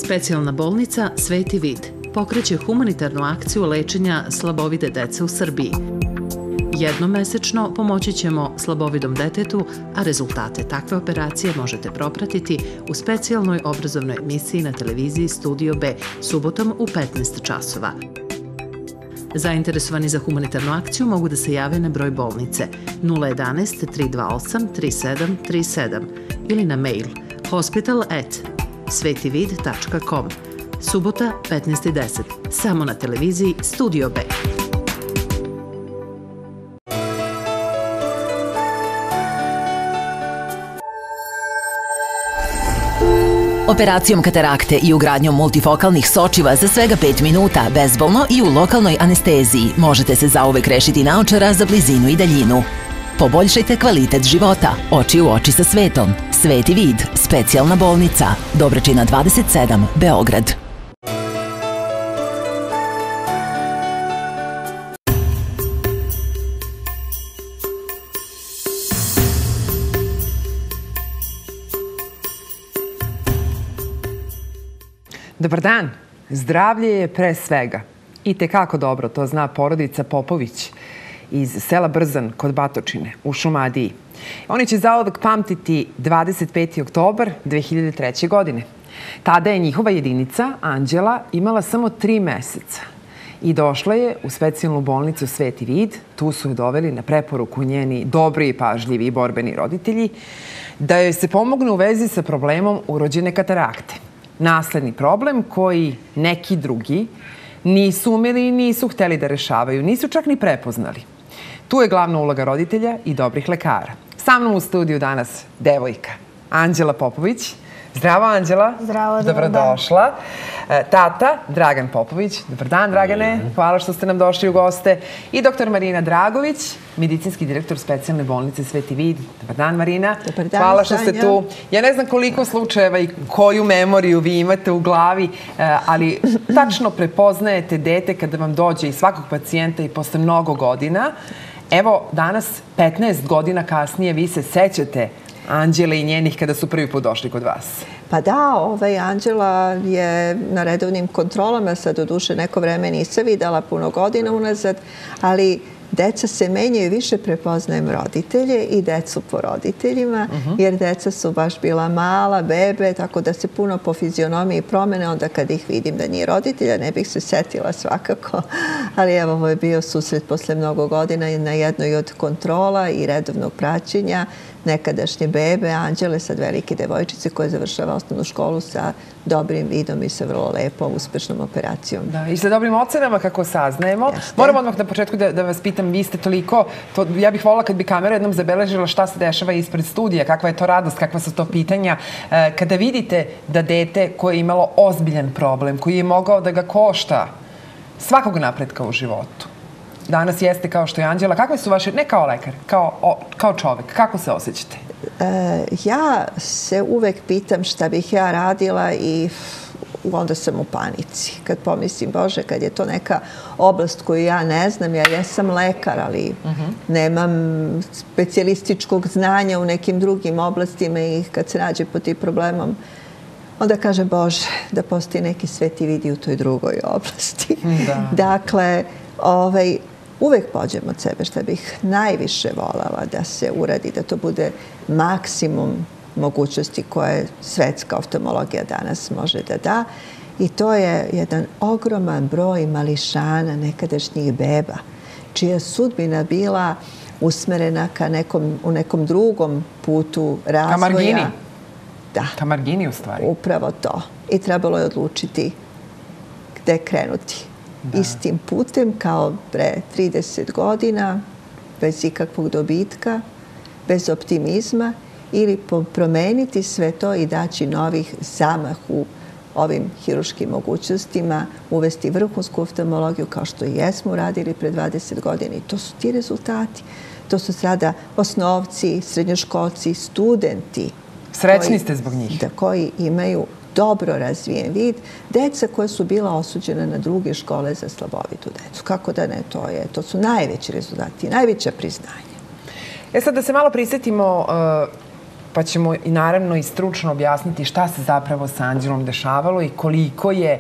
Specijalna bolnica Sveti Vid pokreće humanitarnu akciju lečenja slabovide dece u Srbiji. Jednomesečno pomoći ćemo slabovidom detetu, a rezultate takve operacije možete propratiti u specijalnoj obrazovnoj emisiji na televiziji Studio B subotom u 15 časova. Zainteresovani za humanitarnu akciju mogu da se jave na broj bolnice 011 328 3737 ili na mail hospital@svetivid.com. Subota 15:10, samo na televiziji Studio B. Operacijom katarakte i ugradnjom multifokalnih sočiva za svega 5 minuta bezbolno i u lokalnoj anesteziji možete se zauvek rešiti naočara za blizinu i daljinu. Poboljšajte kvalitet života, oči u oči sa svetom. Sveti Vid, specijalna bolnica, Dobračina 27, Beograd. Dobar dan. Zdravlje je pre svega. I tekako dobro to zna porodica Popović iz sela Brzan kod Batočine u Šumadiji. Oni će zauvek pamtiti 25. oktobar 2003. godine. Tada je njihova jedinica, Anđela, imala samo 3 meseca i došla je u specijalnu bolnicu Sveti Vid. Tu su je doveli na preporuku njeni dobri i pažljivi i borbeni roditelji da joj se pomogne u vezi sa problemom urođene katarakte. Nasledni problem koji neki drugi nisu umeli i nisu hteli da rešavaju, nisu čak ni prepoznali. Tu je glavna uloga roditelja i dobrih lekara. Sa mnom u studiju danas devojka Anđela Popović. Zdravo, Anđela. Zdravo, dobrodošla. Tata, Dragan Popović. Dobar dan, Dragane. Hvala što ste nam došli u goste. I doktor Marina Dragović, medicinski direktor specijalne bolnice Sveti Vid. Dobar dan, Marina. Dobar dan, hvala što ste tu. Ja ne znam koliko slučajeva i koju memoriju vi imate u glavi, ali tačno prepoznajete dete kada vam dođe i svakog pacijenta i posle mnogo godina. Evo, danas, 15 godina kasnije, vi se sećate Anđele i njenih kada su prvi put došli kod vas. Pa da, Anđela je na redovnim kontrolama, sad do duše neko vreme nisam videla, puno godina unazad, ali deca se menjaju, više prepoznajem roditelje i decu po roditeljima, jer deca su baš bila mala, bebe, tako da se puno po fizionomiji promene, onda kad ih vidim da nije roditelja, ne bih se setila svakako, ali evo, ovo je bio susret posle mnogo godina na jednoj od kontrola i redovnog praćenja nekadašnje bebe, Anđele, sad velike devojčice koja završava osnovnu školu sa dobrim vidom i sa vrlo lepom, uspešnom operacijom. Da, i sa dobrim ocenama, kako saznajemo. Moram odmah na početku da vas pitam, vi ste toliko, ja bih volila kad bi kamera jednom zabeležila šta se dešava ispred studija, kakva je to radost, kakva su to pitanja. Kada vidite da dete koje je imalo ozbiljan problem, koji je mogao da ga košta svakog napretka u životu, danas jeste kao što je Anđela, kakve su vaše, ne kao lekar, kao čovek, kako se osjećate? Ja se uvek pitam šta bih ja radila i onda sam u panici. Kad pomislim, Bože, kad je to neka oblast koju ja ne znam, ja jesam lekar, ali nemam specijalističkog znanja u nekim drugim oblastima i kad se nađe pod tim problemom, onda kaže, Bože, da postoji neki Sveti Vid u toj drugoj oblasti. Dakle, uvek pođem od sebe što bih najviše voljela da se uradi, da to bude maksimum mogućnosti koje svetska oftalmologija danas može da da. I to je jedan ogroman broj mališana, nekadašnjih beba, čija sudbina bila usmerena u nekom drugom putu razvoja. Ka margini? Da. Ka margini, u stvari. Upravo to. I trebalo je odlučiti gde krenuti. Istim putem kao pre 30 godina, bez ikakvog dobitka, bez optimizma, ili promeniti sve to i daći novih zamah u ovim hiruškim mogućnostima, uvesti vrhunsku oftalmologiju kao što i jesmo uradili pre 20 godina. I to su ti rezultati. To su sada osnovci, srednjoškolci, studenti. Srećni ste zbog njih. Koji imaju dobro razvijen vid, deca koja su bila osuđena na druge škole za slabovidu decu. Kako da ne, to su najveći rezultati, najveća priznanja. Sad da se malo prisjetimo pa ćemo i naravno i stručno objasniti šta se zapravo sa Anđelom dešavalo i koliko je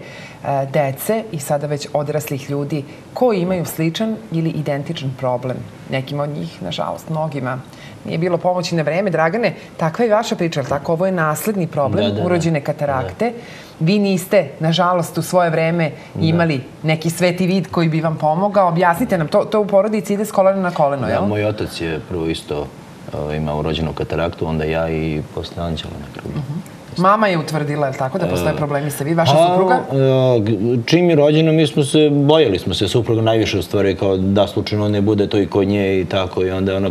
dece i sada već odraslih ljudi koji imaju sličan ili identičan problem. Nekima od njih, nažalost, mnogima nije bilo pomoći na vreme. Dragane, takva je vaša priča, ali tako? Ovo je nasledni problem urođene katarakte. Vi niste, nažalost, u svoje vreme imali neki sveti vid koji bi vam pomogao. Objasnite nam, to u porodici ide s kolena na koleno, jel? Moj otac je prvo isto imao urođenu kataraktu, onda ja i posle Anđela na kraju. Mama je utvrdila, je li tako, da postoje problemi sa vi, vaša supruga? Čim je rođena, bojali smo se supruga najviše u stvari, kao da slučajno ne bude to i kod nje i tako, i onda je ona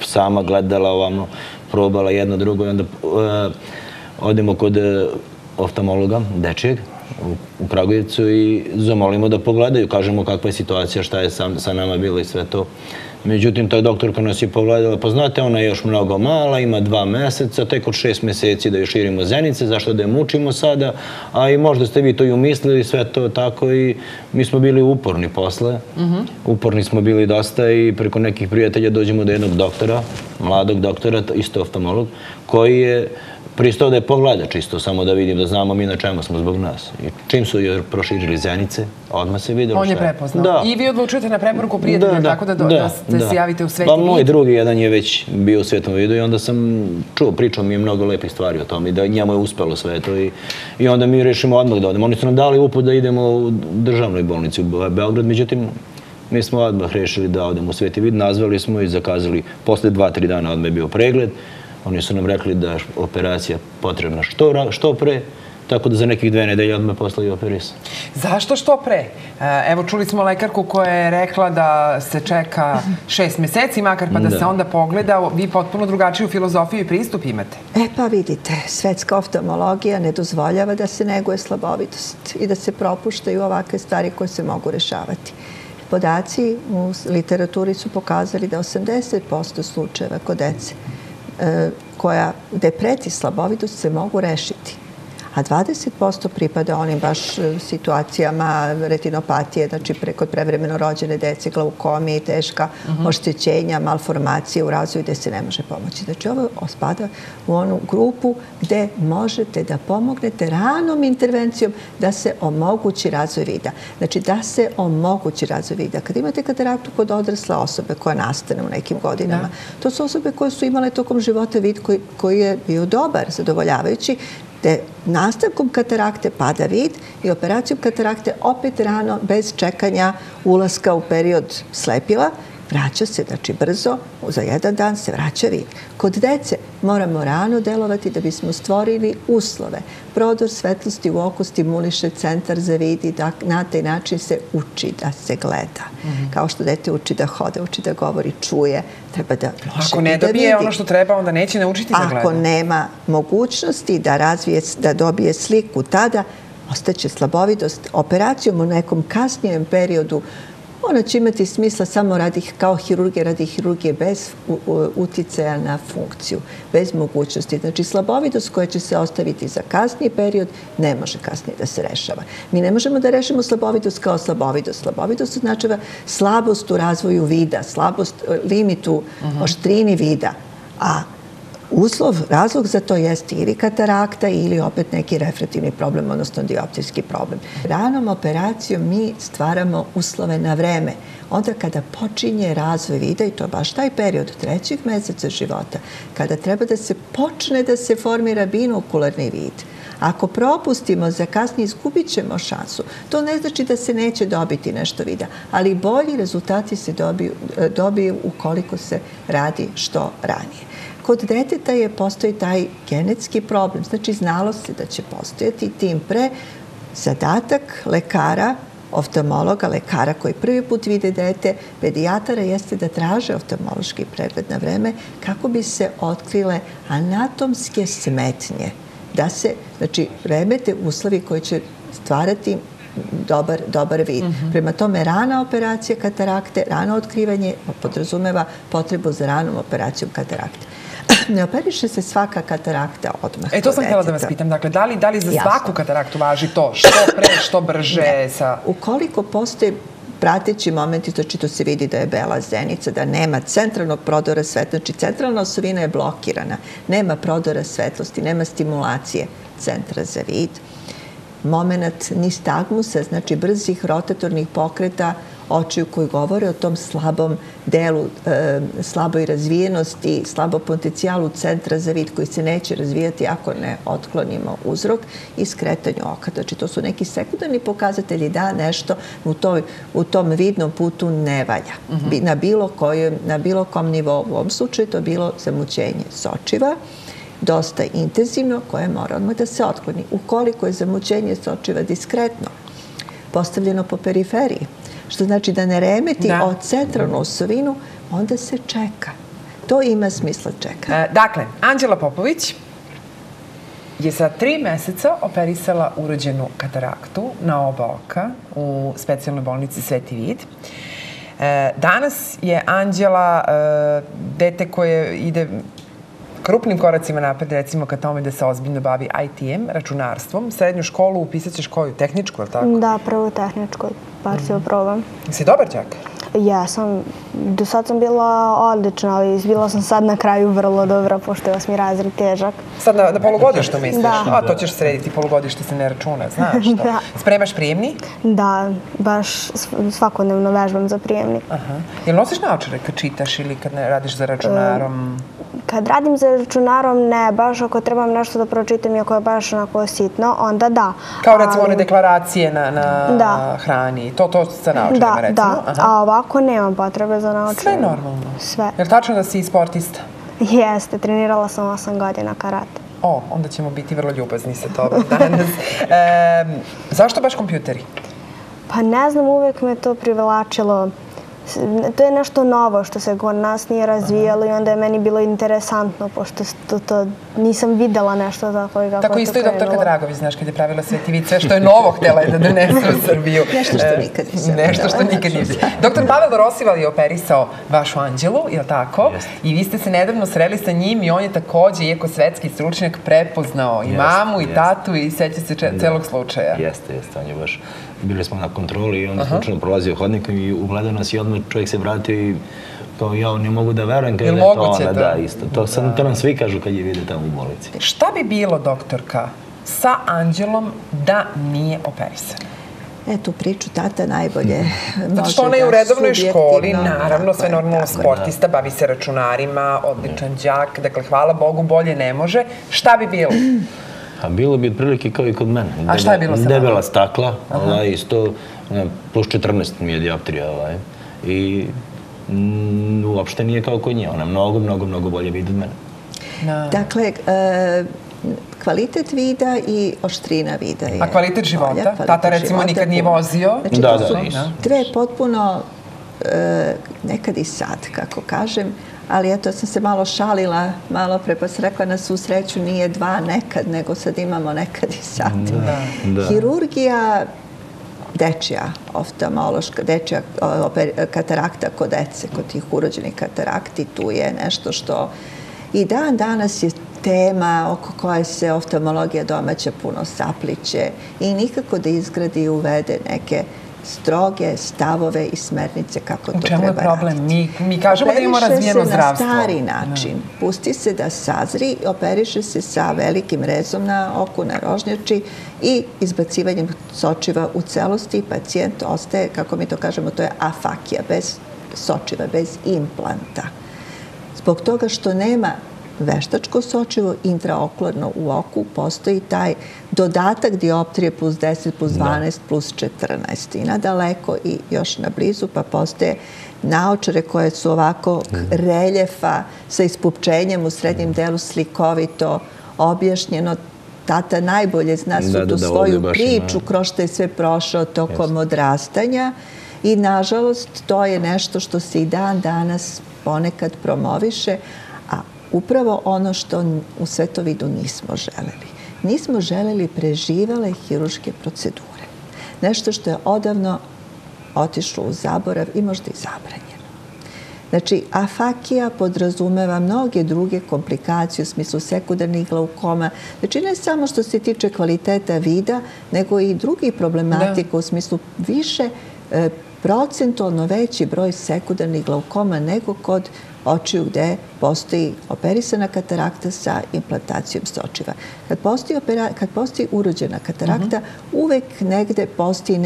sama gledala ovamo, probala jedno drugo i onda odemo kod oftalmologa, dečijeg, u Kragujevcu i zamolimo da pogledaju, kažemo kakva je situacija, šta je sa nama bilo i sve to. Međutim, ta doktorka nas je pogledala, pa znate, ona je još mnogo mala, ima 2 meseca, tek od 6 meseci da joj širimo zenice, zašto da je mučimo sada, a i možda ste vi to i umislili, sve to tako, i mi smo bili uporni posle. Uporni smo bili dosta i preko nekih prijatelja dođemo do jednog doktora, mladog doktora, isto oftalmolog, koji je pristao da je pogleda čisto, samo da vidim, da znamo mi na čemu smo zbog nas. I čim su joj proširili zenice, odmah se videlo šta je. On je prepoznao. I vi odlučujete na preporuku prijatelja, tako da se javite u sveti vid? Pa moj drugi jedan je već bio u svetom vidu i onda sam čuo, pričao mi je mnogo lepih stvari o tom i da njemu je uspelo sve to. I onda mi rešimo odmah da odemo. Oni su nam dali uput da idemo u državnoj bolnici u Beograd, međutim, mi smo odmah rešili da odemo u sveti vid, nazvali smo i zakazali. Posle 2-3 dana odmah je bio pregled. Oni su nam rekli da je operacija potrebna što pre, tako da za nekih 2 nedelje odmah posle i operisan. Zašto što pre? Evo, čuli smo lekarku koja je rekla da se čeka 6 meseci, makar pa da se onda pogleda. Vi potpuno drugačiju filozofiju i pristup imate. Pa vidite, svetska oftalmologija ne dozvoljava da se neguje slabovidost i da se propuštaju ovakve stvari koje se mogu rešavati. Podaci u literaturi su pokazali da 80% slučajeva kod dece gde preti slabovidost se mogu rešiti. A 20% pripada onim baš situacijama retinopatije, znači kod prevremeno rođene dece, glaukomije, teška oštećenja, malformacije u razvoju gde se ne može pomoći. Znači ovo spada u onu grupu gde možete da pomognete ranom intervencijom da se omogući razvoj vida. Znači da se omogući razvoj vida. Kad imate kataraktu kod odrasle osobe koja nastane u nekim godinama, to su osobe koje su imale tokom života vid koji je bio dobar, zadovoljavajući, gde nastavkom katarakte pada vid i operacijom katarakte opet rano, bez čekanja ulaska u period slepila, vraća se, znači brzo, za 1 dan se vraća vid. Kod dece moramo rano delovati da bismo stvorili uslove. Prodor svetlosti u oko stimuliše centar za vid i na taj način se uči da se gleda. Kao što dete uči da hode, uči da govori, čuje, treba da može i da vidi. Ako ne dobije ono što treba, onda neće naučiti da gleda. Ako nema mogućnosti da dobije sliku tada, ostaće slabovidost. Operacijom u nekom kasnijem periodu ona će imati smisla samo kao hirurgija, radi hirurgije bez uticaja na funkciju, bez mogućnosti. Znači, slabovidost koja će se ostaviti za kasniji period ne može kasnije da se rešava. Mi ne možemo da rešimo slabovidost kao slabovidost. Slabovidost označava slabost u razvoju vida, slabost limitu oštrini vida, a razlog za to jeste ili katarakta ili opet neki refraktivni problem, odnosno dioptrijski problem. Ranom operacijom mi stvaramo uslove na vreme. Onda kada počinje razvoj vida, i to je baš taj period 3. meseca života, kada treba da se počne da se formira binokularni vid, ako propustimo za kasnije, izgubit ćemo šansu. To ne znači da se neće dobiti nešto vida, ali bolji rezultati se dobiju ukoliko se radi što ranije. Kod deteta postoji taj genetski problem, znači znalo se da će postojati, tim pre zadatak lekara, oftalmologa, lekara koji prvi put vide dete, pedijatara jeste da traže oftalmološki pregled na vreme kako bi se otkrile anatomske smetnje, da se, znači, remete uslovi koji će stvarati dobar vid. Prema tome, rana operacija katarakte, rano otkrivanje podrazumeva potrebu za ranom operacijom katarakte. Ne operiše se svaka katarakta odmah. To sam htjela da vas pitam. Dakle, da li za svaku kataraktu važi to što pre, što brže? Ukoliko postoje prateći momenti, znači to se vidi da je bela zenica, da nema centralnog prodora svetlosti, znači centralna osovina je blokirana, nema prodora svetlosti, nema stimulacije centra za vid. Moment nistagmusa, znači brzih rotatornih pokreta očiju koji govore o tom slabom delu, slaboj razvijenosti, slabom potencijalu centra za vid koji se neće razvijati ako ne otklonimo uzrok i skretanju oka. Znači, to su neki sekundarni pokazatelji da nešto u tom vidnom putu ne valja. Na bilo kom nivou, u ovom slučaju to bilo zamućenje sočiva, dosta intenzivno, koje mora odmah da se otkloni. Ukoliko je zamućenje sočiva diskretno, postavljeno po periferiji, što znači da ne remeti od centralnu osovinu, onda se čeka. To ima smisla čekati. Dakle, Anđela Popović je za 3 meseca operisala urođenu kataraktu na oba oka u specijalnoj bolnici Sveti Vid. Danas je Anđela dete koje ide krupnim koracima napred, recimo ka tome da se ozbiljno bavi IT-em, računarstvom. Srednju školu upisat ćeš koju? Tehničku, je li tako? Da, prvo tehničku. Bar se probam. Si dobar đak? Jesam. Do sad sam bila odlična, ali bila sam sad na kraju vrlo dobra, pošto je 8. razred težak. Sad na polugodištu misliš? Da. A to ćeš srediti, polugodište se ne računa, znaš to. Da. Spremaš prijemni? Da, baš svakodnevno vežbam za prijemni. Jel nosiš naočare kad čitaš ili kad ne radiš za računarom? Kad radim za računarom, ne, baš ako trebam nešto da pročitam i ako je baš onako sitno, onda da. Kao recimo one deklaracije na hrani, to sa naočarima recimo? Da, a ovako nemam potrebe za naočare. Sve normalno? Sve. Jel tačno da si sportista? Jeste, trenirala sam 8 godina karate. Onda ćemo biti vrlo ljubazni sa tobom danas. Zašto baš kompjuteri? Pa ne znam, uvek me to privlačilo. To je nešto novo što se kod nas nije razvijalo i onda je meni bilo interesantno, pošto to nisam videla nešto tako i kako je to krenulo. Tako isto i doktorka Dragović, znaš, kad je pravila Sveti Vid, sve što je novo htjela je da donese u Srbiju. Nešto što nikad nisam. Nešto što nikad nisam. Doktor Pavel Rosival je operisao vašu Anđelu, je li tako? I vi ste se nedavno sreli sa njim i on je takođe, iako svetski stručnjak, prepoznao i mamu i tatu i seća se celog slučaja. Jeste, on je baš... Bili smo na kontroli i on slučajno prolazio hodnikom i ugledao nas i odmah čovjek se vratio i kao ja ne mogu da verujem kada je to ona. Da, isto. To nam svi kažu kad je vide tamo u bolnici. Šta bi bilo, doktorka, sa Anđelom da nije operisana? Tu priču tata najbolje može da zato što ona je u redovnoj školi, naravno, sve normalno sportista, bavi se računarima, odličan đak, dakle, hvala Bogu, bolje ne može. Šta bi bilo? A bilo bi otprilike kao i kod mene. A šta je bilo sa vama? Debela stakla, isto, plus 14 mi je dioptrija. I uopšte nije kao kod nje. Ona mnogo bolje vidi od mene. Dakle, kvalitet vida i oštrina vida je... A kvalitet života? Tata recimo nikad nije vozio? Znači, to su dve potpuno, nekad i sad, kako kažem, ali eto, sam se malo šalila, malo pre, pa sam rekla na svu sreću nije 2 nekad, nego sad imamo nekad i sad. Hirurgija, dečija oftalmološka, dečija katarakta kod dece, kod tih urođenih katarakti, tu je nešto što i dan danas je tema oko koje se oftalmologija domaća puno sapliće i nikako da izgradi i uvede neke stroge stavove i smernice kako to treba raditi. U čemu je problem? Mi kažemo da imamo razvijeno zdravstvo. Operiše se na stari način. Pusti se da sazri, operiše se sa velikim rezom na oku, na rožnjači i izbacivanjem sočiva u celosti. Pacijent ostaje, kako mi to kažemo, to je afakija, bez sočiva, bez implanta. Zbog toga što nema veštačko sočivo intraokularno u oku, postoji taj dodatak dioptrije plus 10, plus 12, plus 14 i nadaleko i još na blizu, pa postoje naočare koje su ovako reljefa sa ispupčenjem u srednjem delu slikovito objašnjeno. Tata najbolje zna su tu svoju priču kroz što je sve prošao tokom odrastanja i nažalost to je nešto što se i dan danas ponekad promoviše, a upravo ono što u svetovidu nismo želeli. Nismo želeli preživale hirurške procedure. Nešto što je odavno otišlo u zaborav i možda i zabranjeno. Znači, afakija podrazumeva mnoge druge komplikacije u smislu sekundarnih glaukoma. Znači, ne samo što se tiče kvaliteta vida, nego i drugih problematika u smislu više procentualno veći broj sekundarnih glaukoma nego kod očiju gde postoji operisana katarakta sa implantacijom sočiva. Kad postoji urođena katarakta, uvek negde postoji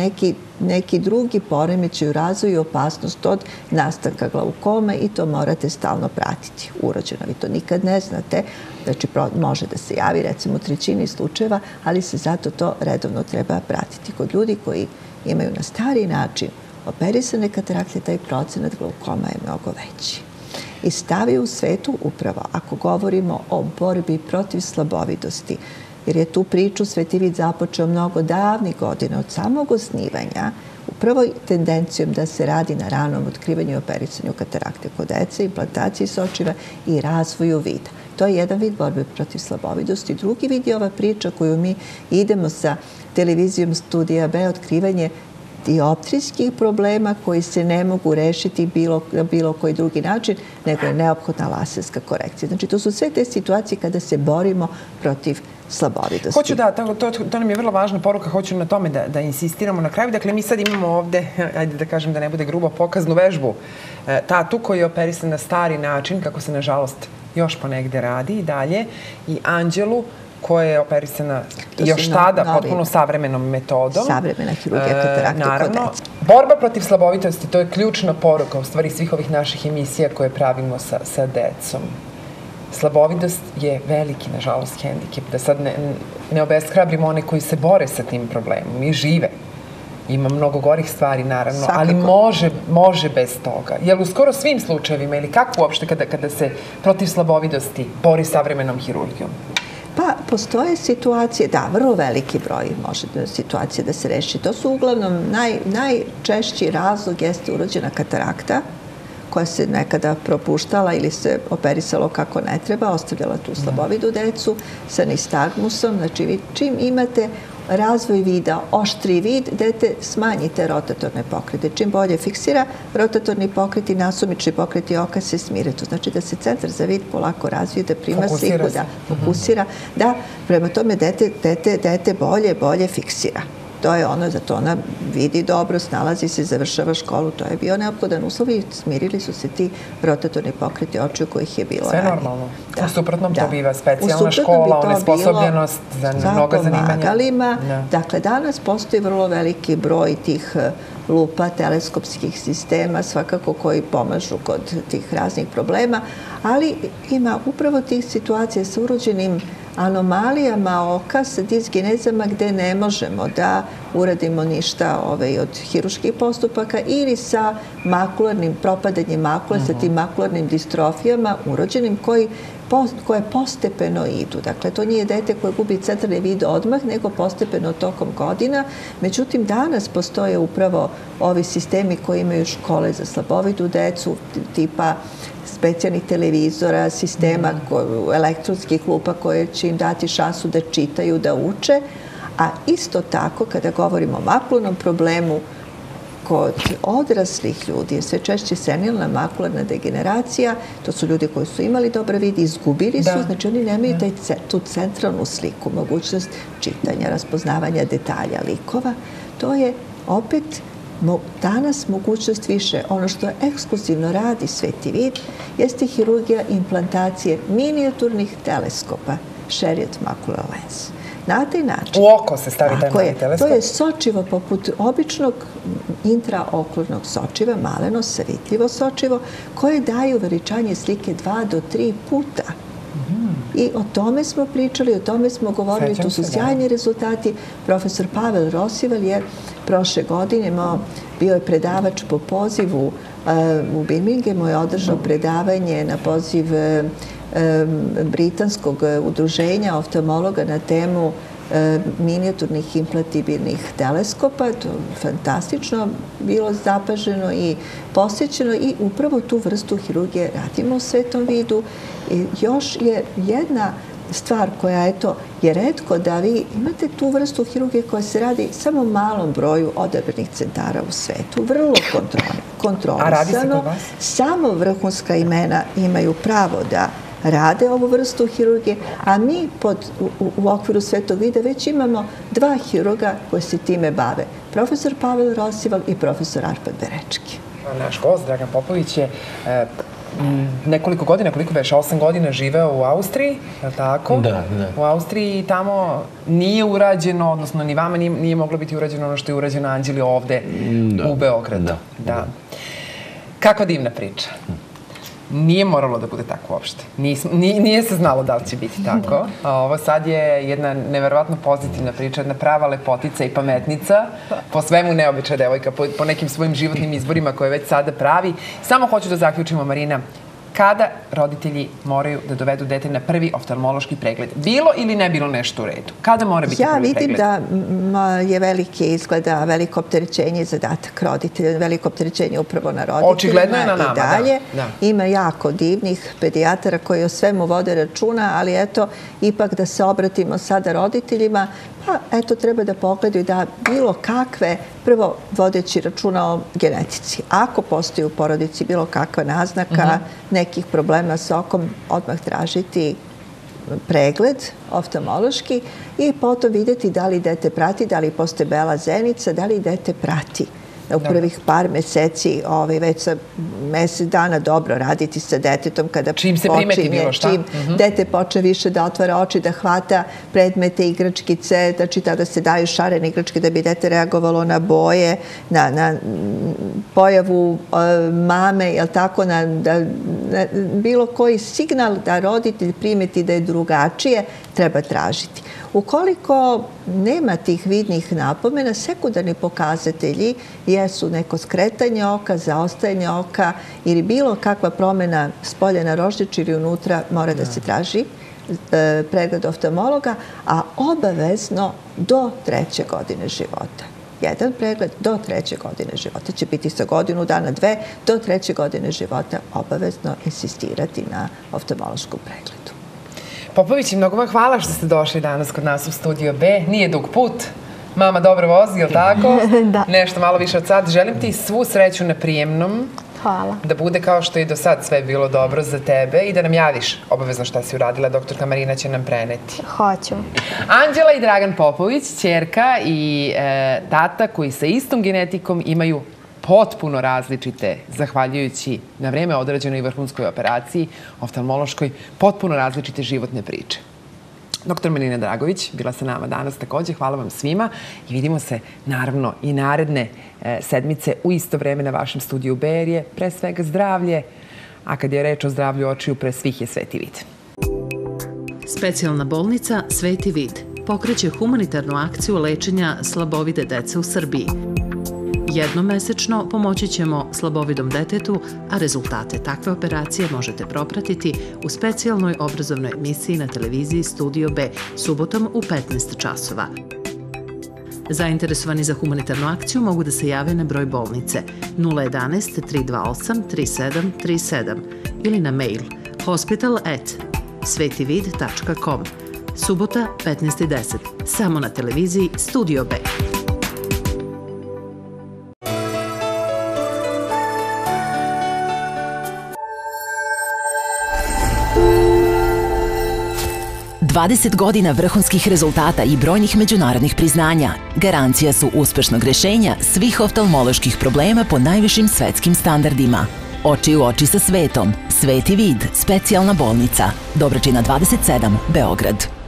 neki drugi poremećaj u razvoju i opasnost od nastanka glaukome i to morate stalno pratiti. Urođeno, vi to nikad ne znate. Znači, može da se javi recimo u 1/3 slučajeva, ali se zato to redovno treba pratiti. Kod ljudi koji imaju na stari način operisane katarakte, taj procenat glaukoma je mnogo veći. I stav je u svetu upravo, ako govorimo o borbi protiv slabovidosti, jer je tu priču Sveti vid započeo mnogo davnih godina od samog osnivanja, upravo tendencijom da se radi na ranom otkrivanju i operisanju katarakte kod dece, implantaciji sočiva i razvoju vida. To je jedan vid borbe protiv slabovidosti. Drugi vid je ova priča koju mi idemo sa televizijom Studija B, otkrivanje dioptrijskih problema koji se ne mogu rešiti na bilo koji drugi način, nego je neophodna laserska korekcija. Znači, to su sve te situacije kada se borimo protiv slabovidosti. Hoću da, to nam je vrlo važna poruka, hoću na tome da insistiramo na kraju. Dakle, mi sad imamo ovde, ajde da kažem da ne bude grubo, pokaznu vežbu tatu koji je operisan na stari način, kako se nažalost još ponegde radi i dalje, i Anđelu koja je operisana još tada potpuno savremenom metodom. Savremena hirurgija katarakte kod dece. Borba protiv slabovitosti, to je ključna poruka u stvari svih ovih naših emisija koje pravimo sa decom. Slabovidost je veliki, nažalost, hendikep. Da sad ne obeshrabrimo one koji se bore sa tim problemom i žive. Ima mnogo gorih stvari, naravno, ali može bez toga. Jel u skoro svim slučajevima ili kako uopšte kada se protiv slabovidosti bori savremenom hirurgijom? Pa, postoje situacije, da, vrlo veliki broj može situacije da se reši. To su uglavnom najčešći razlog jeste urođena katarakta, koja se nekada propuštala ili se operisalo kako ne treba, ostavljala tu slabovidu decu sa nistagmusom. Znači, vi čim imate razvoj vida, oštri vid, dete smanjite rotatorne pokrete. Čim bolje fiksira rotatorni pokret i nasumični pokreti oka se smire. To znači da se centar za vid polako razvije, da prima sliku, da fokusira, da prema tome dete bolje fiksira. To je ono, zato ona vidi dobro, snalazi se, završava školu, to je bio neophodan uslov i smirili su se ti rotatorni pokreti očiju kojih je bilo ranije. Sve normalno. U suprotnom to biva specijalna škola, onesposobljenost za mnoga zanimanja. Pomagalima. Dakle, danas postoji vrlo veliki broj tih lupa, teleskopskih sistema, svakako koji pomažu kod tih raznih problema, ali ima upravo tih situacija sa urođenim anomalijama oka, sa disgenezama gde ne možemo da uradimo ništa od hiruških postupaka ili sa makularnim propadanjem makule, sa tim makularnim distrofijama urođenim koje postepeno idu. Dakle, to nije dete koje gubi centralni vid odmah, nego postepeno tokom godina. Međutim, danas postoje upravo ovi sistemi koji imaju škole za slabovidu decu, tipa specijalnih televizora, sistema elektronskih lupa koje će im dati šansu da čitaju, da uče. A isto tako, kada govorimo o makularnom problemu, kod odraslih ljudi je sve češće senilna makularna degeneracija. To su ljudi koji su imali dobar vid, izgubili su, znači oni nemaju tu centralnu sliku, mogućnost čitanja, raspoznavanja detalja, likova. To je opet danas mogućnost više. Ono što ekskluzivno radi Sveti vid jeste hirurgija implantacije minijaturnih teleskopa, Shariat Macular Lens. Na taj način... U oko se stavi taj mali teleskop? To je sočivo poput običnog intraokulnog sočiva, maleno, savitljivo sočivo, koje daju veličanje slike 2 do 3 puta. I o tome smo pričali, o tome smo govorili, tu su sjajni rezultati. Profesor Pavel Rosival je prošle godine bio je predavač po pozivu u Birminghamu, je održao predavanje na poziv britanskog udruženja oftalmologa na temu minijaturnih implantibilnih teleskopa. To je fantastično bilo zapaženo i posjećeno i upravo tu vrstu hirurgije radimo u Svetom vidu. Još je jedna stvar koja je retko da vi imate tu vrstu hirurgije koja se radi samo malom broju odabranih centara u svetu. Vrlo kontrolisano. A radi se kod vas? Samo vrhunska imena imaju pravo da rade ovu vrstu hirurgije, a mi u okviru Svetog vida već imamo 2 hirurga koji se time bave. Profesor Pavel Rosival i profesor Arpad Berečki. Naš gost, Dragan Popović, je nekoliko godina, koliko već, 8 godina živeo u Austriji, je li tako? Da. U Austriji i tamo nije urađeno, odnosno ni vama nije moglo biti urađeno ono što je urađeno Anđeli ovde u Beogradu. Da. Kakva divna priča. Nije moralo da bude tako uopšte. Nije se znalo da li će biti tako. Ovo sad je jedna neverovatno pozitivna priča, jedna prava lepotica i pametnica, po svemu neobična devojka, po nekim svojim životnim izborima koje već sada pravi. Samo hoću da zaključimo, Marina, kada roditelji moraju da dovedu dete na prvi oftalmološki pregled? Bilo ili ne bilo nešto u redu? Kada mora biti prvi pregled? Ja vidim da je veliko opterećenje i zadatak roditelja, veliko opterećenje upravo na roditeljima. Očigledno je na nama, da. I dalje ima jako divnih pedijatara koji o svemu vode računa, ali eto, ipak da se obratimo sada roditeljima, pa eto, treba da pogledaju da bilo kakve, prvo vodeći računa o genetici. Ako postoji u porodici bilo kakva naznaka nekih problema s okom, odmah tražiti pregled oftalmološki i potom vidjeti da li dete prati, da li postoje bela zenica, da li dete prati. U prvih par meseci, već sa mesec dana dobro raditi sa detetom kada čim se primeti bilo šta. Čim dete počne više da otvara oči, da hvata predmete, igračkice, znači tada se daju šarene igračke da bi dete reagovalo na boje, na pojavu mame, jel tako, na bilo koji signal da roditelj primeti da je drugačije, treba tražiti. Ukoliko nema tih vidnih napomena, sekundarni pokazatelji jesu neko skretanje oka, zaostajanje oka ili bilo kakva promjena spolja na rožnjači ili unutra mora da se traži pregled oftalmologa, a obavezno do 3. godine života. Jedan pregled do 3. godine života će biti sa godinu dana, 2, do 3. godine života obavezno insistirati na oftalmološkom pregledu. Popović, mnogo vam hvala što ste došli danas kod nas u Studio B. Nije dug put. Mama dobro vozi, jel' tako? Da. Nešto malo više od sad. Želim ti svu sreću na prijemnom. Hvala. Da bude kao što i do sad sve bilo dobro za tebe i da nam javiš obavezno šta si uradila. Doktorka Marina će nam preneti. Hoću. Anđela i Dragan Popović, ćerka i tata koji sa istom genetikom imaju potpuno različite, zahvaljujući na vreme odrađenoj vrhunskoj operaciji, oftalmološkoj, potpuno različite životne priče. Doktor Marina Dragović bila sa nama danas također. Hvala vam svima i vidimo se naravno i naredne sedmice u isto vreme na vašem Studiju B, jer je pre svega zdravlje, a kad je reč o zdravlju očiju, pre svih je Sveti vid. Specijalna bolnica Sveti vid pokreće humanitarnu akciju lečenja slabovide dece u Srbiji. Jednomesečno pomoći ćemo slabovidom detetu, a rezultate takve operacije možete propratiti u specijalnoj obrazovnoj emisiji na televiziji Studio B subotom u 15 časova. Zainteresovani za humanitarnu akciju mogu da se jave na broj bolnice 011 328 3737 ili na mail hospital@svetivid.com. Subota 15:10, samo na televiziji Studio B. Dvadeset godina vrhunskih rezultata i brojnih međunarodnih priznanja garancija su uspešnog rešenja svih oftalmoloških problema po najvišim svetskim standardima. Oči u oči sa svetom. Sveti vid, specijalna bolnica. Dobračina 27, Beograd.